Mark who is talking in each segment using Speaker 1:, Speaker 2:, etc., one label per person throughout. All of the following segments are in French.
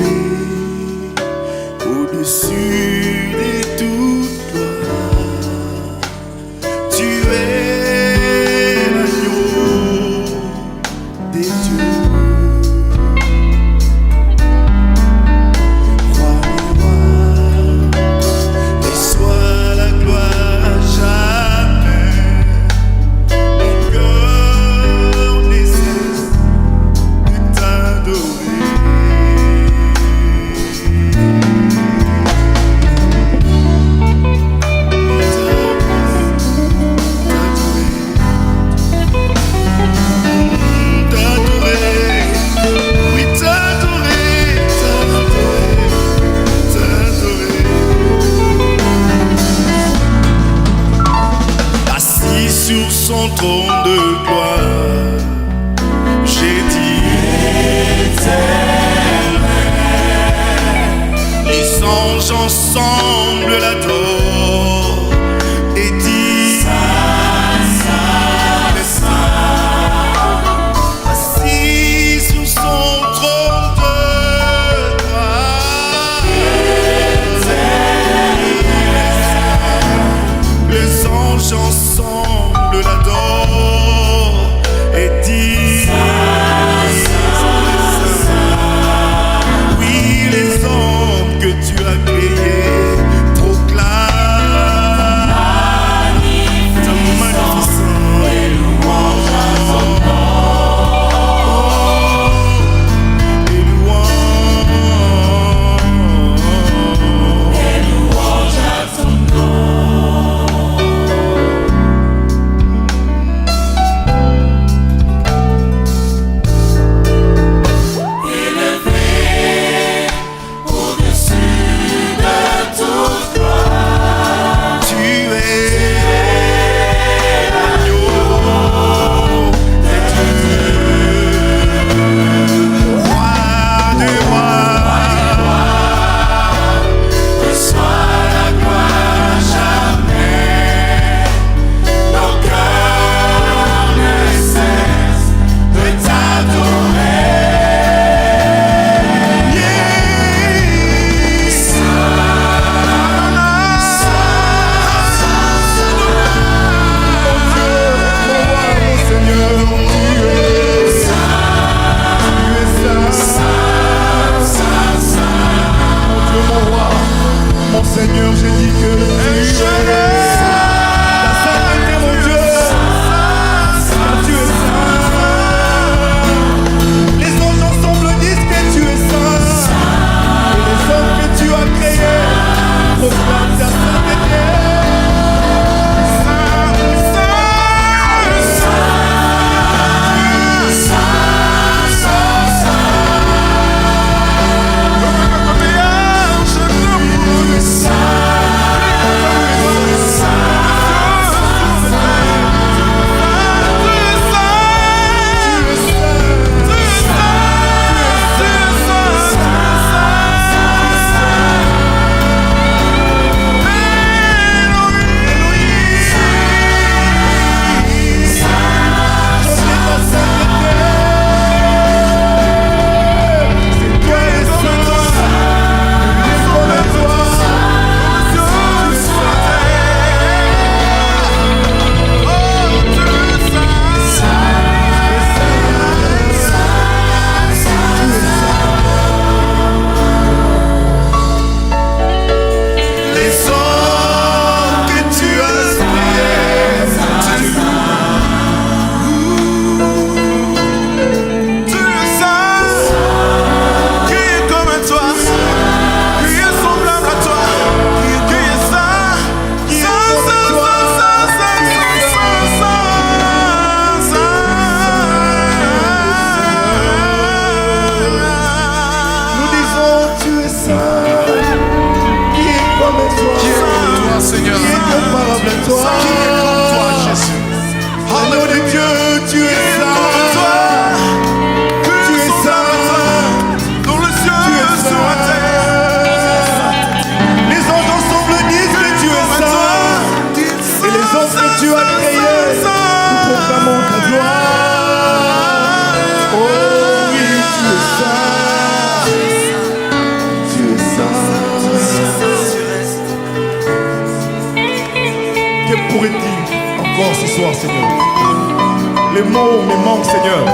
Speaker 1: élevé au-dessus de toute gloire. Tu es l'agneau des dieux. Sur son trône de gloire, j'ai dit Éternel. Les anges ensemble l'adorent et disent Saint, Saint, Saint. Assis sur son trône de gloire, Éternel. Les anges ensemble l'adore et dit Saint, Saint, Saint. Oui, les hommes que tu as créés proclament soir, Seigneur. Les mots me manquent, Seigneur.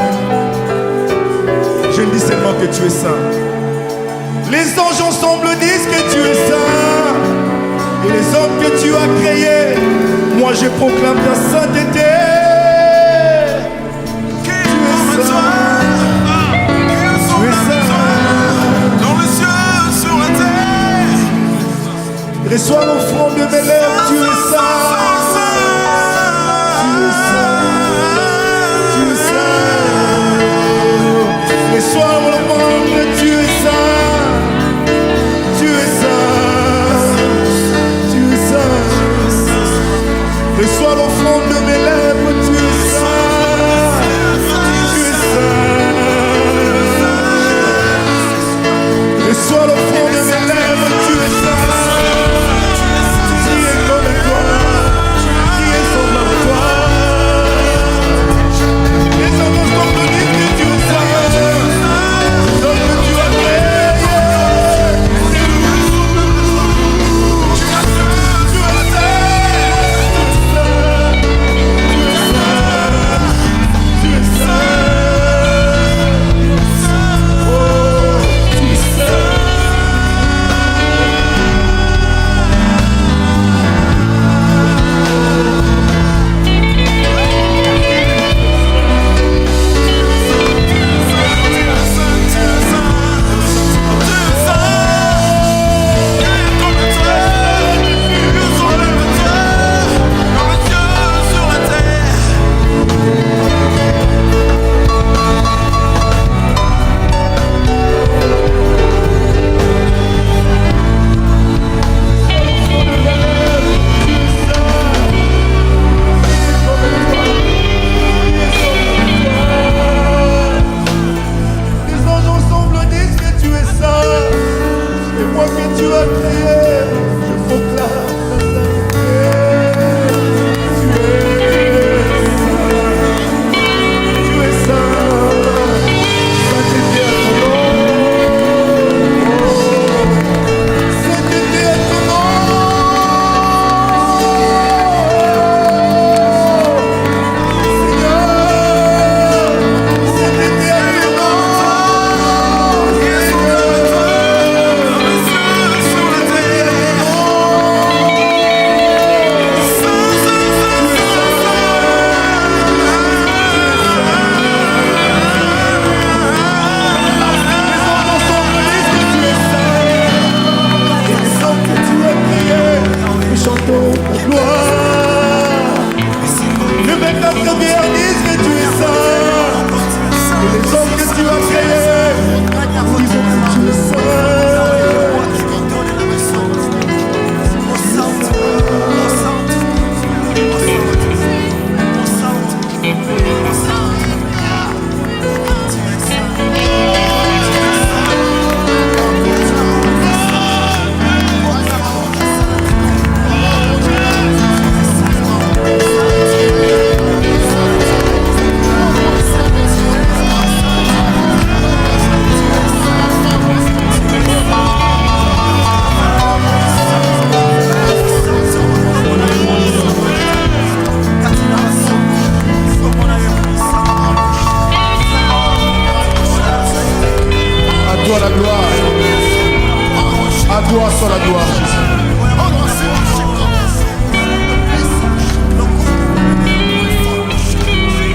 Speaker 1: Je dis seulement que tu es saint. Les anges ensemble disent que tu es saint. Et les hommes que tu as créés, moi je proclame ta sainteté. Tu es saint. Tu es saint.
Speaker 2: Dans les cieux, sur la terre.
Speaker 1: Reçois l'offrande de mes lèvres, tu es saint. Tu es saint. Tu es saint. Reçois l'offrande, tu es saint. Tu es saint. Tu es saint. Reçois l'offrande de mes lèvres, tu es saint. Tu es saint. Reçois l'offrande de mes lèvres, tu es saint.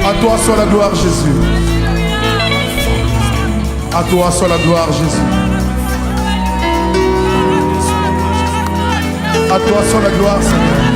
Speaker 1: À toi soit la gloire, Jésus. À toi soit la gloire, Jésus. À toi soit la gloire, Seigneur.